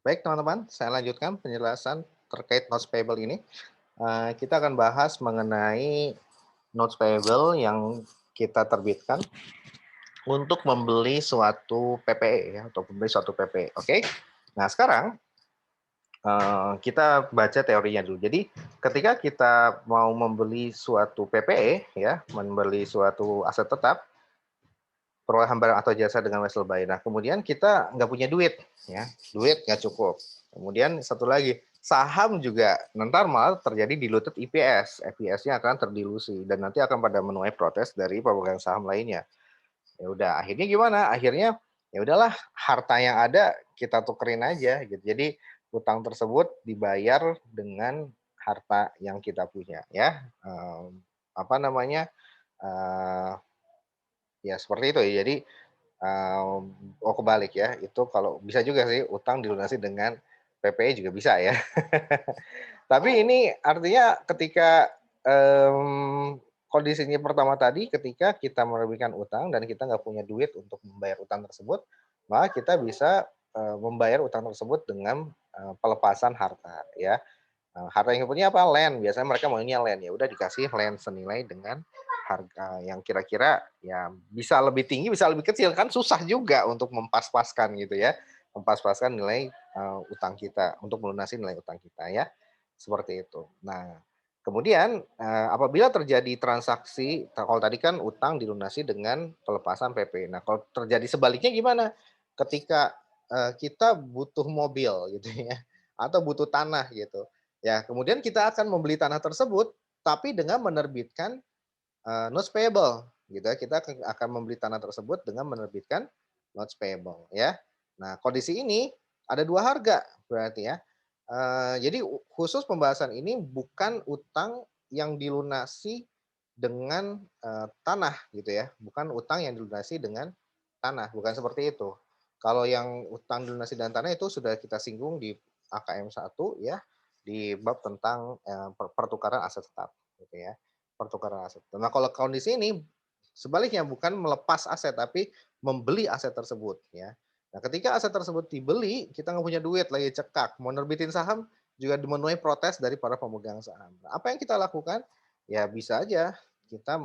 Baik teman-teman, saya lanjutkan penjelasan terkait notes payable ini. Kita akan bahas mengenai notes payable yang kita terbitkan untuk membeli suatu PPE ya, atau membeli suatu PPE. Oke. Nah, sekarang kita baca teorinya dulu. Jadi, ketika kita mau membeli suatu PPE ya, membeli suatu aset tetap, perolehan barang atau jasa dengan wesel buy. Nah, kemudian kita nggak punya duit, ya, duit nggak cukup. Kemudian satu lagi, saham juga nanti malah terjadi diluted EPS, EPS-nya akan terdilusi dan nanti akan pada menuai protes dari pemegang saham lainnya. Ya udah, akhirnya gimana? Akhirnya ya udahlah, harta yang ada kita tukerin aja gitu. Jadi utang tersebut dibayar dengan harta yang kita punya, ya. Apa namanya? Uh, ya seperti itu ya. Jadi oh kebalik ya, itu kalau bisa juga sih utang dilunasi dengan PPE juga bisa ya. Tapi ini artinya ketika, kondisinya pertama tadi ketika kita menerbitkan utang dan kita nggak punya duit untuk membayar utang tersebut, maka kita bisa, membayar utang tersebut dengan, pelepasan harta ya. Harta yang punya apa? Land, biasanya mereka maunya land, ya udah dikasih land senilai dengan harga yang kira-kira ya bisa lebih tinggi, bisa lebih kecil, kan susah juga untuk mempas-paskan gitu ya, mempas-paskan nilai, utang kita, untuk melunasi nilai utang kita ya, seperti itu. Nah, kemudian, apabila terjadi transaksi, kalau tadi kan utang dilunasi dengan pelepasan PP. Nah, kalau terjadi sebaliknya gimana? Ketika, kita butuh mobil gitu ya, atau butuh tanah gitu. Ya, kemudian kita akan membeli tanah tersebut, tapi dengan menerbitkan, notes payable, gitu ya. Kita akan membeli tanah tersebut dengan menerbitkan notes payable, ya. Nah, kondisi ini ada 2 harga berarti ya. Jadi khusus pembahasan ini bukan utang yang dilunasi dengan, tanah gitu ya, bukan utang yang dilunasi dengan tanah, bukan seperti itu. Kalau yang utang dilunasi dengan tanah itu sudah kita singgung di AKM 1 ya, di bab tentang, pertukaran aset tetap gitu ya, pertukaran aset. Nah, kalau kondisi ini sebaliknya bukan melepas aset tapi membeli aset tersebut ya. Nah, ketika aset tersebut dibeli, kita nggak punya duit, lagi cekak, mau nerbitin saham juga menuai protes dari para pemegang saham. Nah, apa yang kita lakukan? Ya bisa aja kita,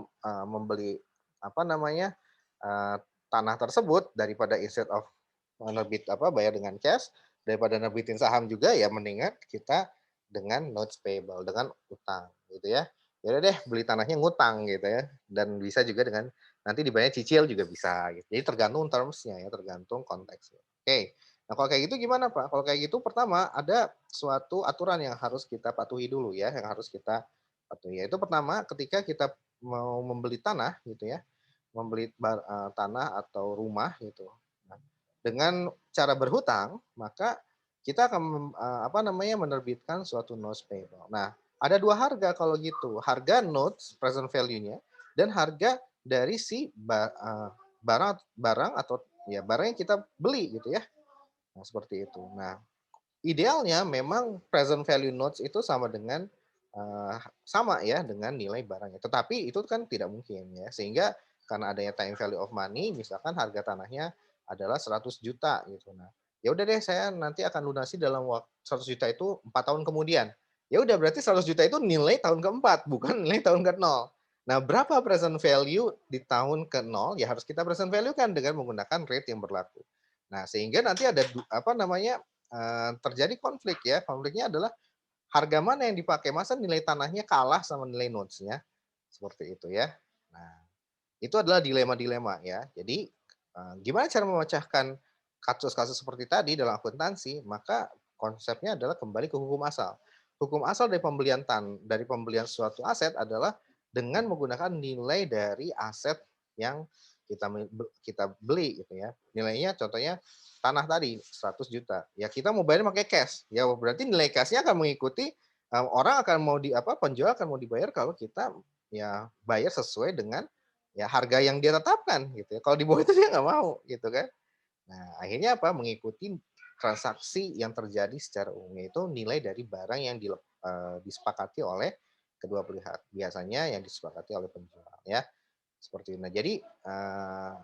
membeli apa namanya, eee, tanah tersebut daripada instead of bayar dengan cash, daripada nerbitin saham juga ya mendingan kita dengan notes payable, dengan utang gitu ya. Ya udah deh beli tanahnya ngutang gitu ya, dan bisa juga dengan nanti dibayar cicil juga bisa gitu. Jadi tergantung terms-nya ya, tergantung konteksnya. Oke. Nah, kalau kayak gitu gimana, Pak? Kalau kayak gitu pertama ada suatu aturan yang harus kita patuhi dulu ya, yang harus kita patuhi. Yaitu pertama ketika kita mau membeli tanah gitu ya, membeli tanah atau rumah gitu. Nah, dengan cara berhutang, maka kita akan apa namanya, menerbitkan suatu notes payable. Nah, ada 2 harga kalau gitu, harga notes present value-nya dan harga dari si barang barang atau ya barang yang kita beli gitu ya. Nah, seperti itu. Nah, idealnya memang present value notes itu sama dengan, sama ya dengan nilai barangnya, tetapi itu kan tidak mungkin ya, sehingga karena adanya time value of money, misalkan harga tanahnya adalah 100 juta gitu. Nah, ya udah deh saya nanti akan lunasi dalam 100 juta itu 4 tahun kemudian. Ya udah berarti 100 juta itu nilai tahun keempat, bukan nilai tahun ke-0. Nah, berapa present value di tahun ke-0, ya harus kita present value kan dengan menggunakan rate yang berlaku. Nah, sehingga nanti ada apa namanya, terjadi konflik ya, konfliknya adalah harga mana yang dipakai, masa nilai tanahnya kalah sama nilai notes-nya, seperti itu ya. Nah, itu adalah dilema-dilema ya. Jadi, gimana cara memecahkan kasus-kasus seperti tadi dalam akuntansi, maka konsepnya adalah kembali ke hukum asal. Hukum asal dari pembelian suatu aset adalah dengan menggunakan nilai dari aset yang kita beli gitu ya. Nilainya contohnya tanah tadi 100 juta, ya kita mau bayar pakai cash, ya berarti nilai cash-nya akan mengikuti, orang akan mau penjual akan mau dibayar kalau kita ya bayar sesuai dengan ya harga yang dia tetapkan gitu ya. Kalau di bawah itu dia nggak mau gitu kan. Nah, akhirnya apa? Mengikuti transaksi yang terjadi secara umum, itu nilai dari barang yang disepakati oleh kedua pihak. Biasanya yang disepakati oleh penjual ya. Seperti itu. Nah, jadi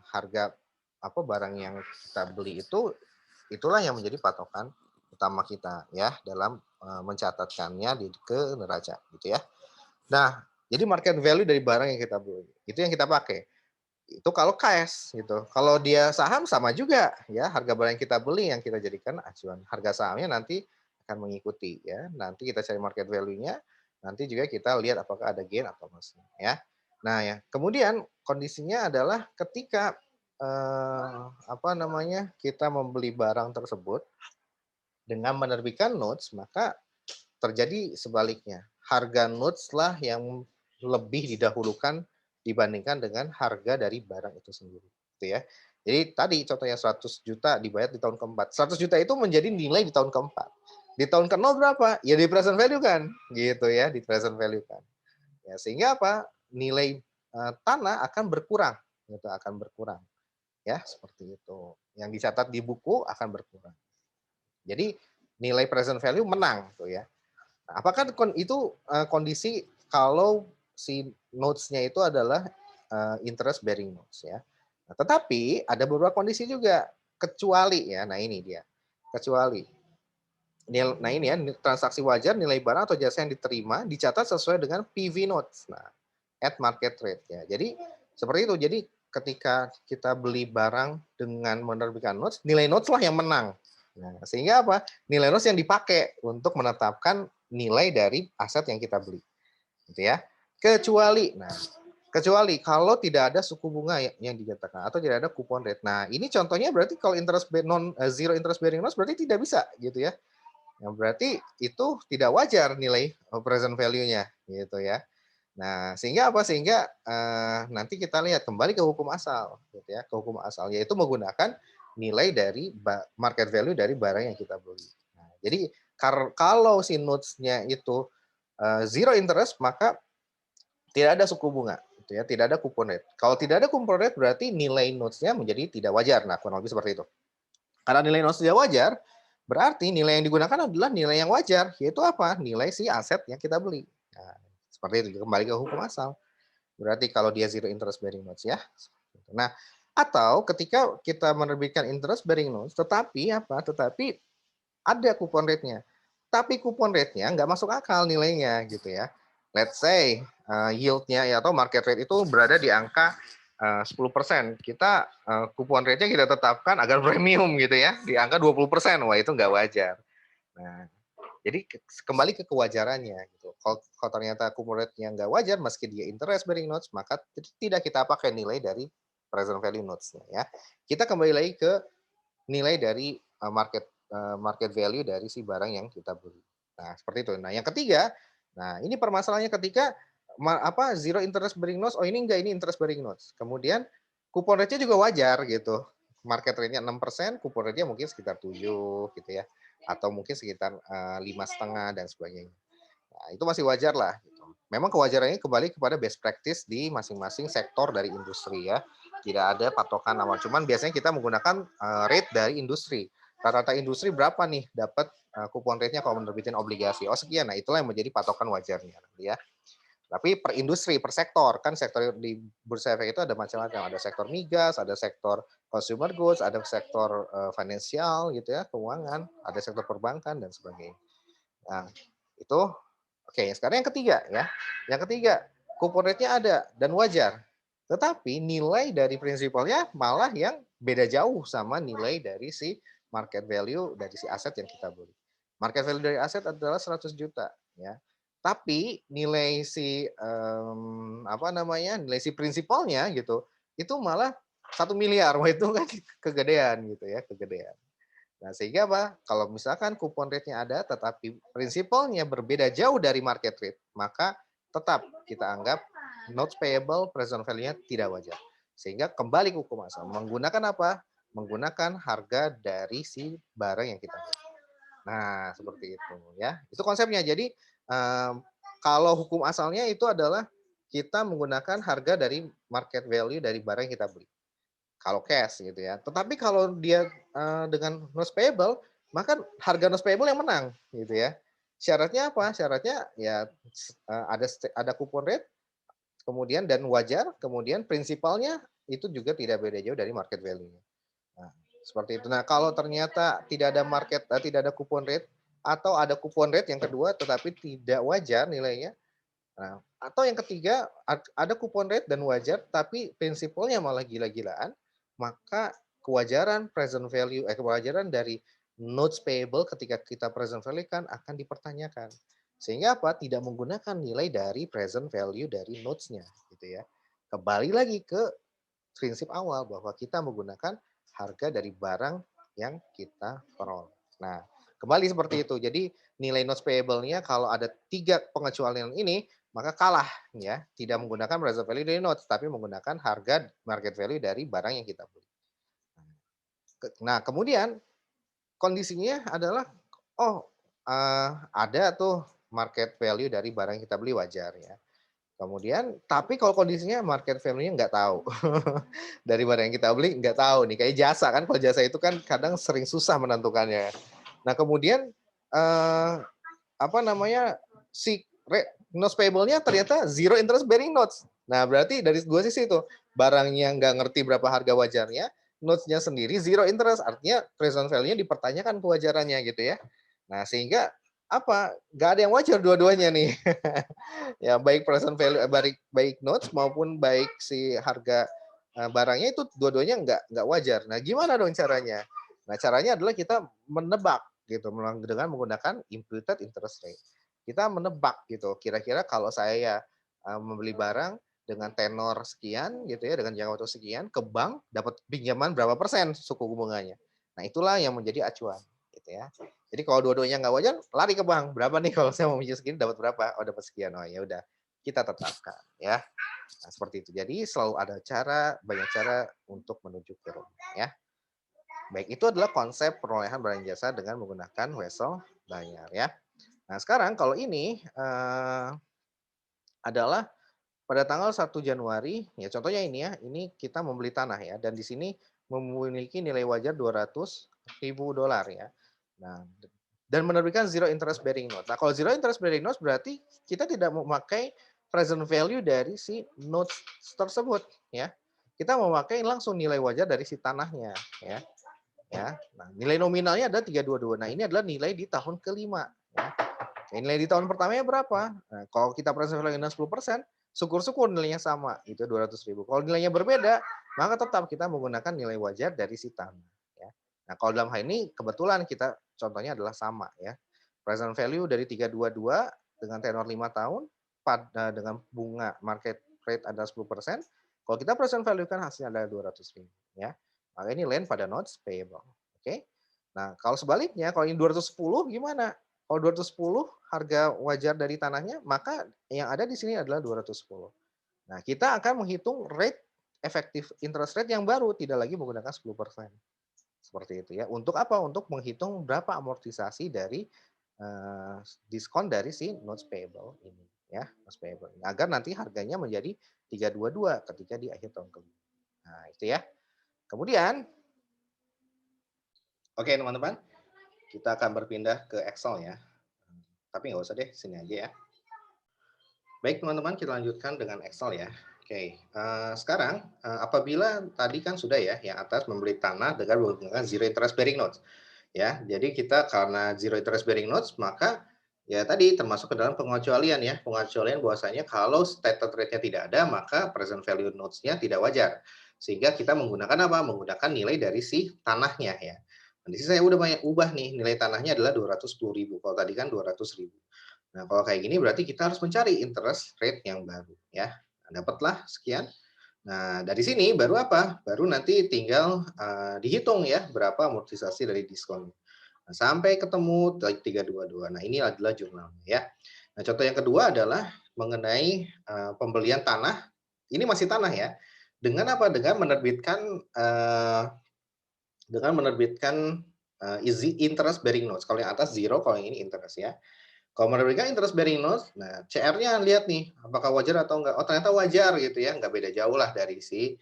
harga apa barang yang kita beli itu itulah yang menjadi patokan utama kita ya dalam mencatatkannya ke neraca gitu ya. Nah, jadi market value dari barang yang kita beli, itu yang kita pakai. Itu kalau cash gitu. Kalau dia saham sama juga ya, harga barang yang kita beli yang kita jadikan acuan. Harga sahamnya nanti akan mengikuti ya. Nanti kita cari market value-nya, nanti juga kita lihat apakah ada gain atau loss ya. Nah ya, kemudian kondisinya adalah ketika apa namanya, kita membeli barang tersebut dengan menerbitkan notes, maka terjadi sebaliknya. Harga notes lah yang lebih didahulukan dibandingkan dengan harga dari barang itu sendiri, gitu ya. Jadi tadi contohnya 100 juta dibayar di tahun keempat. 100 juta itu menjadi nilai di tahun keempat. Di tahun ke-0 berapa? Ya di present value kan, gitu ya, di present value kan. Ya, sehingga apa? Nilai tanah akan berkurang, gitu, akan berkurang. Ya, seperti itu. Yang dicatat di buku akan berkurang. Jadi nilai present value menang tuh ya. Nah, apakah itu kondisi kalau si notes-nya itu adalah interest bearing notes ya. Nah, tetapi ada beberapa kondisi juga kecuali ya. Nah, ini dia. Kecuali. Nah, ini ya transaksi wajar nilai barang atau jasa yang diterima dicatat sesuai dengan PV notes. Nah, at market rate ya. Jadi seperti itu. Jadi ketika kita beli barang dengan menerbitkan notes, nilai notes lah yang menang. Nah, sehingga apa? Nilai notes yang dipakai untuk menetapkan nilai dari aset yang kita beli. Gitu ya. Kecuali kalau tidak ada suku bunga yang dinyatakan atau tidak ada coupon rate. Nah, ini contohnya berarti kalau zero interest bearing notes berarti tidak bisa gitu ya. Yang berarti itu tidak wajar nilai present value-nya gitu ya. Nah, sehingga apa? Sehingga nanti kita lihat kembali ke hukum asal gitu ya, ke hukum asal yaitu menggunakan nilai dari market value dari barang yang kita beli. Nah, jadi kalau si notes-nya itu zero interest maka tidak ada suku bunga gitu ya, tidak ada coupon rate. Kalau tidak ada coupon rate berarti nilai notes-nya menjadi tidak wajar. Nah, kurang lebih seperti itu. Karena nilai notes tidak wajar, berarti nilai yang digunakan adalah nilai yang wajar, yaitu apa? Nilai si aset yang kita beli. Nah, seperti itu, kembali ke hukum asal. Berarti kalau dia zero interest bearing notes ya. Nah, atau ketika kita menerbitkan interest bearing notes, tetapi apa? Tetapi ada coupon rate-nya. Tapi coupon rate-nya nggak masuk akal nilainya gitu ya. Let's say yield-nya ya, atau market rate itu berada di angka 10%. Kita coupon rate-nya kita tetapkan agar premium gitu ya, di angka 20%. Wah, itu nggak wajar. Nah, jadi kembali ke kewajarannya gitu. Kalau ternyata coupon rate-nya nggak wajar meski dia interest bearing notes, maka tidak kita pakai nilai dari present value notes-nya ya. Kita kembali lagi ke nilai dari market value dari si barang yang kita beli. Nah, seperti itu. Nah, yang ketiga, nah ini permasalahannya ketika zero interest bearing notes, oh ini enggak, ini interest bearing notes. Kemudian coupon rate-nya juga wajar gitu. Market rate-nya 6%, coupon rate-nya mungkin sekitar 7 gitu ya. Atau mungkin sekitar 5,5 dan sebagainya. Nah, itu masih wajar lah. Gitu. Memang kewajarannya kembali kepada best practice di masing-masing sektor dari industri ya. Tidak ada patokan awal. Cuman biasanya kita menggunakan rate dari industri. Rata-rata industri berapa nih dapat kupon rate-nya kalau menerbitin obligasi? Oh sekian. Nah itulah yang menjadi patokan wajarnya. Ya. Tapi per industri, per sektor, kan sektor di Bursa Efek itu ada macam-macam. Ada sektor migas, ada sektor consumer goods, ada sektor finansial gitu ya, keuangan, ada sektor perbankan dan sebagainya. Nah, itu oke, sekarang yang ketiga ya. Yang ketiga, coupon rate-nya ada dan wajar. Tetapi nilai dari prinsipalnya malah yang beda jauh sama nilai dari si market value dari si aset yang kita beli. Market value dari aset adalah 100 juta ya. Tapi nilai si apa namanya? Nilai si prinsipalnya gitu, itu malah 1 miliar. Wah, itu kan kegedean gitu ya, kegedean. Nah, sehingga apa? Kalau misalkan kupon rate-nya ada, tetapi prinsipalnya berbeda jauh dari market rate, maka tetap kita anggap notes payable present value-nya tidak wajar. Sehingga kembali ke hukum asal. Menggunakan apa? Menggunakan harga dari si barang yang kita beli. Nah, seperti itu ya. Itu konsepnya. Jadi, kalau hukum asalnya itu adalah kita menggunakan harga dari market value dari barang yang kita beli kalau cash gitu ya. Tetapi kalau dia dengan notes payable, maka harga notes payable yang menang gitu ya. Syaratnya apa? Syaratnya ya ada coupon rate, kemudian dan wajar, kemudian prinsipalnya itu juga tidak beda jauh dari market value-nya. Nah, Seperti itu. Nah, kalau ternyata tidak ada coupon rate atau ada coupon rate yang kedua tetapi tidak wajar nilainya. Nah, atau yang ketiga ada coupon rate dan wajar tapi prinsipalnya malah gila-gilaan, maka kewajaran dari notes payable ketika kita present value kan akan dipertanyakan. Sehingga apa? Tidak menggunakan nilai dari present value dari notes-nya gitu ya. Kembali lagi ke prinsip awal bahwa kita menggunakan harga dari barang yang kita peroleh. Nah, kembali seperti itu. Jadi nilai notes payable-nya kalau ada 3 pengecualian ini, maka kalah ya, tidak menggunakan present value dari notes, tapi menggunakan harga market value dari barang yang kita beli. Nah, kemudian kondisinya adalah, oh, ada tuh market value dari barang yang kita beli wajar ya. Kemudian, tapi kalau kondisinya market value-nya nggak tahu. Dari barang yang kita beli nggak tahu nih, kayak jasa kan, kalau jasa itu kan kadang sering susah menentukannya. Nah kemudian, apa namanya, si notes payable-nya ternyata zero interest bearing notes. Nah berarti dari dua sisi itu, barangnya nggak ngerti berapa harga wajarnya, notes-nya sendiri zero interest, artinya present value-nya dipertanyakan kewajarannya gitu ya. Nah sehingga apa, nggak ada yang wajar dua-duanya nih. Ya baik present value baik baik notes maupun baik si harga barangnya itu dua-duanya nggak wajar. Nah, gimana dong caranya? Nah, caranya adalah kita menebak gitu dengan menggunakan imputed interest rate. Kita menebak gitu, kira-kira kalau saya membeli barang dengan tenor sekian gitu ya, dengan jangka waktu sekian ke bank dapat pinjaman berapa persen suku bunganya. Nah, itulah yang menjadi acuan gitu ya. Jadi kalau dua-duanya nggak wajar, lari ke bank. Berapa nih kalau saya mau pinjam segini dapat berapa? Oh, dapat sekian. Oh, ya udah. Kita tetapkan ya. Nah, seperti itu. Jadi selalu ada banyak cara untuk menuju ke rumah ya. Baik, itu adalah konsep perolehan barang jasa dengan menggunakan wesel bayar ya. Nah, sekarang kalau ini adalah pada tanggal 1 Januari, ya contohnya ini ya, ini kita membeli tanah ya, dan di sini memiliki nilai wajar 200.000 dolar ya. Nah, dan menerbitkan zero interest bearing note. Nah, kalau zero interest bearing notes berarti kita tidak memakai present value dari si notes tersebut ya. Kita memakai langsung nilai wajar dari si tanahnya ya. Ya. Nah, nilai nominalnya ada 322. Nah, ini adalah nilai di tahun kelima ya. Nilai di tahun pertamanya berapa? Nah, kalau kita present value 10%, syukur-syukur nilainya sama, itu 200.000. Kalau nilainya berbeda, maka tetap kita menggunakan nilai wajar dari si tanah. Ya. Nah, kalau dalam hal ini kebetulan kita contohnya adalah sama ya. Present value dari 322 dengan tenor 5 tahun dengan bunga market rate ada 10%. Kalau kita present value kan hasilnya adalah 200.000 ya. Maka ini land pada notes payable. Oke. Nah, kalau sebaliknya kalau ini 210 gimana? Kalau 210 harga wajar dari tanahnya, maka yang ada di sini adalah 210. Nah, kita akan menghitung rate efektif interest rate yang baru, tidak lagi menggunakan 10%. Seperti itu ya. Untuk apa? Untuk menghitung berapa amortisasi dari diskon dari si notes payable ini ya, notes payable. Agar nanti harganya menjadi 322 ketika di akhir tahun kelima. Nah, itu ya. Kemudian, oke teman-teman, kita akan berpindah ke Excel ya. Tapi nggak usah deh, sini aja ya. Baik teman-teman, kita lanjutkan dengan Excel ya. Oke, sekarang apabila tadi kan sudah ya, yang atas membeli tanah dengan menggunakan zero interest bearing notes. Ya, jadi kita karena zero interest bearing notes, maka ya tadi termasuk ke dalam pengecualian ya. Pengecualian bahwasanya kalau stated rate-nya tidak ada, maka present value notes-nya tidak wajar. Sehingga kita menggunakan apa? Menggunakan nilai dari si tanahnya ya. Nah, di sini saya udah banyak ubah nih, nilai tanahnya adalah 210.000. Kalau tadi kan 200.000. Nah, kalau kayak gini berarti kita harus mencari interest rate yang baru ya. Nah, dapatlah sekian. Nah, dari sini baru apa? Baru nanti tinggal dihitung ya berapa amortisasi dari diskon. Nah, sampai ketemu 322. Nah, ini adalah jurnalnya ya. Nah, contoh yang kedua adalah mengenai pembelian tanah. Ini masih tanah ya. Dengan apa? Dengan menerbitkan easy interest bearing notes. Kalau yang atas zero, kalau yang ini interest ya. Kalau menerbitkan interest bearing notes, nah CR-nya lihat nih, apakah wajar atau enggak. Oh ternyata wajar gitu ya, nggak beda jauh lah dari si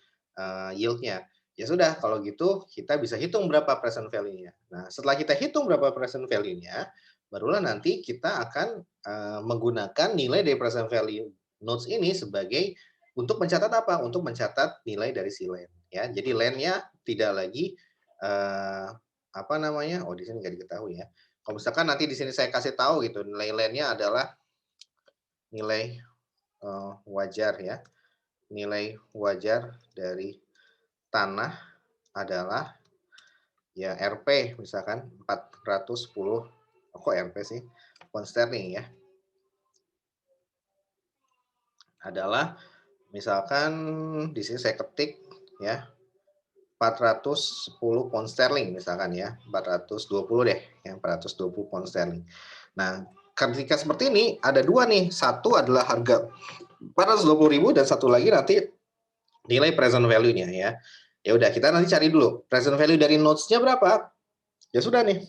yield-nya. Ya sudah, kalau gitu kita bisa hitung berapa present value-nya. Nah, setelah kita hitung berapa present value-nya, barulah nanti kita akan menggunakan nilai dari present value notes ini sebagai untuk mencatat apa? Untuk mencatat nilai dari si land. Ya, jadi land-nya tidak lagi eee, apa namanya, oh di sini nggak diketahui ya. Kalau misalkan nanti di sini saya kasih tahu gitu, nilai landnya adalah nilai, wajar ya, nilai wajar dari tanah adalah ya Rp misalkan 410, oh kok Rp sih, pound sterling ya, adalah misalkan di sini saya ketik ya 410 pound sterling misalkan ya, 420 deh, ya 420 pound sterling. Nah, ketika seperti ini ada 2 nih, satu adalah harga 420.000 dan satu lagi nanti nilai present value-nya ya. Ya udah kita nanti cari dulu present value dari notes-nya berapa. Ya sudah nih,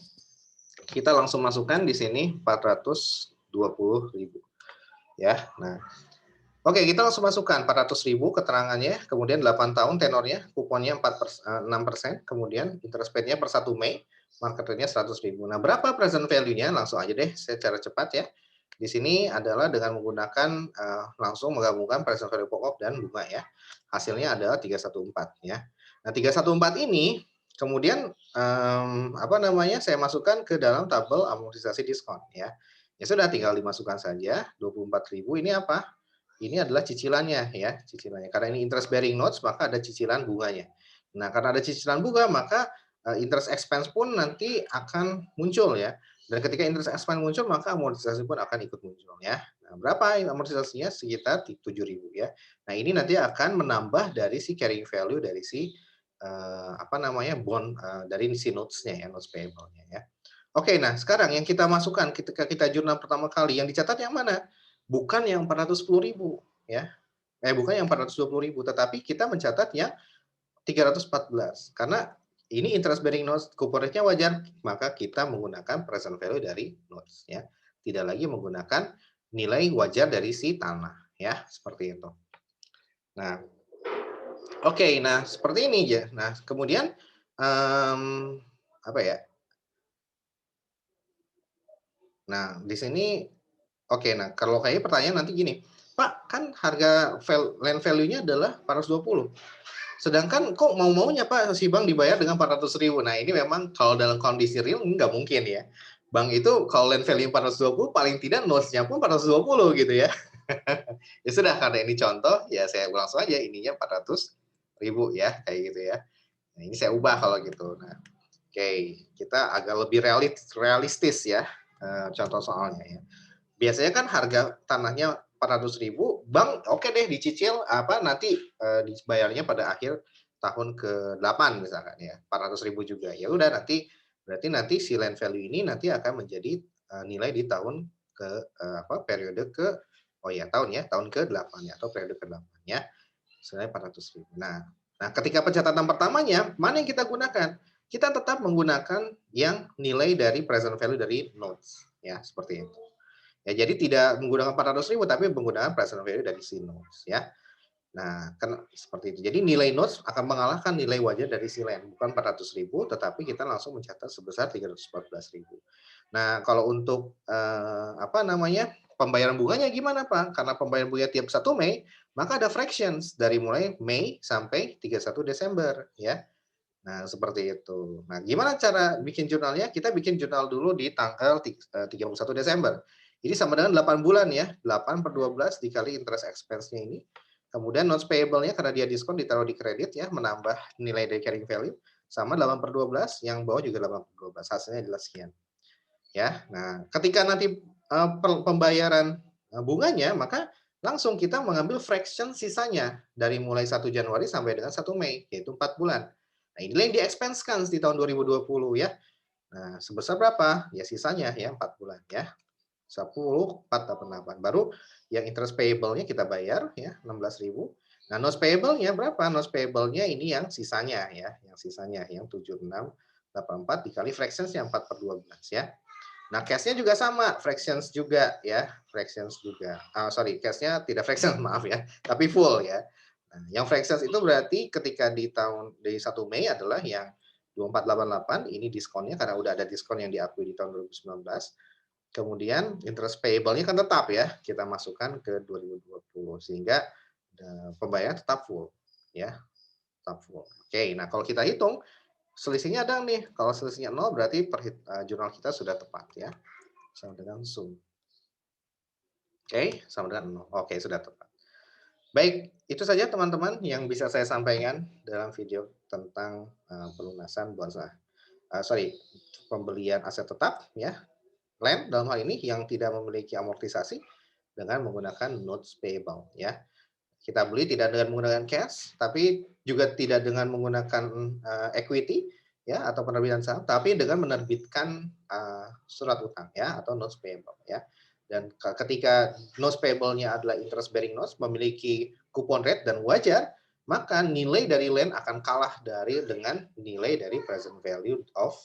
kita langsung masukkan di sini 420.000 ya. Nah, oke, kita langsung masukkan 400.000 keterangannya, kemudian 8 tahun tenornya, kuponnya 6%, kemudian interest rate-nya per 1 Mei, market rate-nya 100.000. Nah, berapa present value-nya? Langsung aja deh secara cepat ya. Di sini adalah dengan menggunakan langsung menggabungkan present value pokok dan bunga ya. Hasilnya adalah 314 ya. Nah, 314 ini kemudian apa namanya? Saya masukkan ke dalam tabel amortisasi diskon ya. Ya sudah tinggal dimasukkan saja 24.000 ini apa? Ini adalah cicilannya ya, cicilannya. Karena ini interest bearing notes, maka ada cicilan bunganya. Nah, karena ada cicilan bunga, maka interest expense pun nanti akan muncul ya. Dan ketika interest expense muncul, maka amortisasi pun akan ikut muncul ya. Nah, berapa amortisasinya? Sekitar 7.000 ya. Nah, ini nanti akan menambah dari si carrying value dari si apa namanya bond dari si notes-nya ya, notes payable-nya ya. Oke, nah sekarang yang kita masukkan ketika kita jurnal pertama kali, yang dicatat yang mana? Bukan yang 410.000 ya. Bukan yang 420.000, tetapi kita mencatat yang 314 karena ini interest bearing notes, coupon rate-nya wajar, maka kita menggunakan present value dari notes ya. Tidak lagi menggunakan nilai wajar dari si tanah ya, seperti itu. Nah, oke, nah seperti ini ya. Nah, kemudian apa ya? Nah, di sini oke, nah kalau kayaknya pertanyaan nanti gini, "Pak, kan harga land value-nya adalah 420, sedangkan kok mau-maunya Pak si bank dibayar dengan 400.000?" Nah, ini memang kalau dalam kondisi real nggak mungkin ya. Bank itu kalau land value 420 paling tidak notes-nya pun 420 gitu ya. Ya sudah karena ini contoh, ya saya langsung aja ininya 400.000 ya, kayak gitu ya. Nah, ini saya ubah kalau gitu. Nah, oke, kita agak lebih realistis ya, contoh soalnya ya. Biasanya kan harga tanahnya 400.000, bank oke deh dicicil apa nanti dibayarnya pada akhir tahun ke-8 misalkan ya, 400.000 juga. Ya udah nanti berarti nanti si land value ini nanti akan menjadi nilai di tahun ke apa periode ke oh ya tahun ya, tahun ke-8 ya atau periode ke-8 ya. Senilai 400.000. Nah, ketika pencatatan pertamanya mana yang kita gunakan? Kita tetap menggunakan yang nilai dari present value dari notes ya, seperti itu. Ya, jadi tidak menggunakan 400.000 tapi menggunakan present value dari si notes ya. Nah, kan seperti itu. Jadi nilai notes akan mengalahkan nilai wajar dari si land, bukan 400.000 tetapi kita langsung mencatat sebesar 314.000. Nah, kalau untuk apa namanya? Pembayaran bunganya gimana, Pak? Karena pembayaran bunga tiap 1 Mei, maka ada fractions dari mulai Mei sampai 31 Desember ya. Nah, seperti itu. Nah, gimana cara bikin jurnalnya? Kita bikin jurnal dulu di tanggal 31 Desember. Ini sama dengan 8 bulan ya, 8/12 dikali interest expense-nya ini. Kemudian notes payable-nya karena dia diskon ditaruh di kredit ya, menambah nilai dari carrying value sama 8/12, yang bawah juga 8/12, hasilnya adalah sekian. Ya. Nah, ketika nanti pembayaran bunganya, maka langsung kita mengambil fraction sisanya dari mulai 1 Januari sampai dengan 1 Mei, yaitu 4 bulan. Nah, inilah yang di-expense-kan di tahun 2020 ya. Nah, sebesar berapa? Ya sisanya ya 4 bulan ya. 10,488. Baru yang interest payable-nya kita bayar ya 16.000. Nah, notes payable-nya berapa? Notes payable-nya ini yang sisanya ya, yang sisanya yang 7684 dikali fractions-nya 4/12 ya. Nah, cash-nya juga sama, fractions juga ya, fractions juga. Sorry, cash-nya tidak fractions, maaf ya, tapi full ya. Nah, yang fractions itu berarti ketika di 1 Mei adalah yang 2488, ini diskonnya karena udah ada diskon yang diakui di tahun 2019. Kemudian interest payable-nya kan tetap ya, kita masukkan ke 2020 sehingga pembayaran tetap full ya, tetap full. Oke, nah kalau kita hitung selisihnya ada nih. Kalau selisihnya 0 berarti jurnal kita sudah tepat ya. Sama dengan sum. Oke, sama dengan 0. Oke, sudah tepat. Baik, itu saja teman-teman yang bisa saya sampaikan dalam video tentang pelunasan pembelian aset tetap ya, land dalam hal ini yang tidak memiliki amortisasi dengan menggunakan notes payable ya. Kita beli tidak dengan menggunakan cash, tapi juga tidak dengan menggunakan equity ya atau penerbitan saham, tapi dengan menerbitkan surat utang ya atau notes payable ya. Dan ketika notes payable-nya adalah interest bearing notes, memiliki coupon rate dan wajar, maka nilai dari land akan kalah dengan nilai dari present value of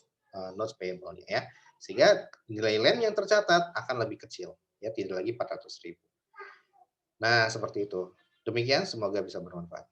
notes payable-nya ya. Sehingga nilai land yang tercatat akan lebih kecil ya, tidak lagi 400.000. Nah, seperti itu. Demikian, semoga bisa bermanfaat.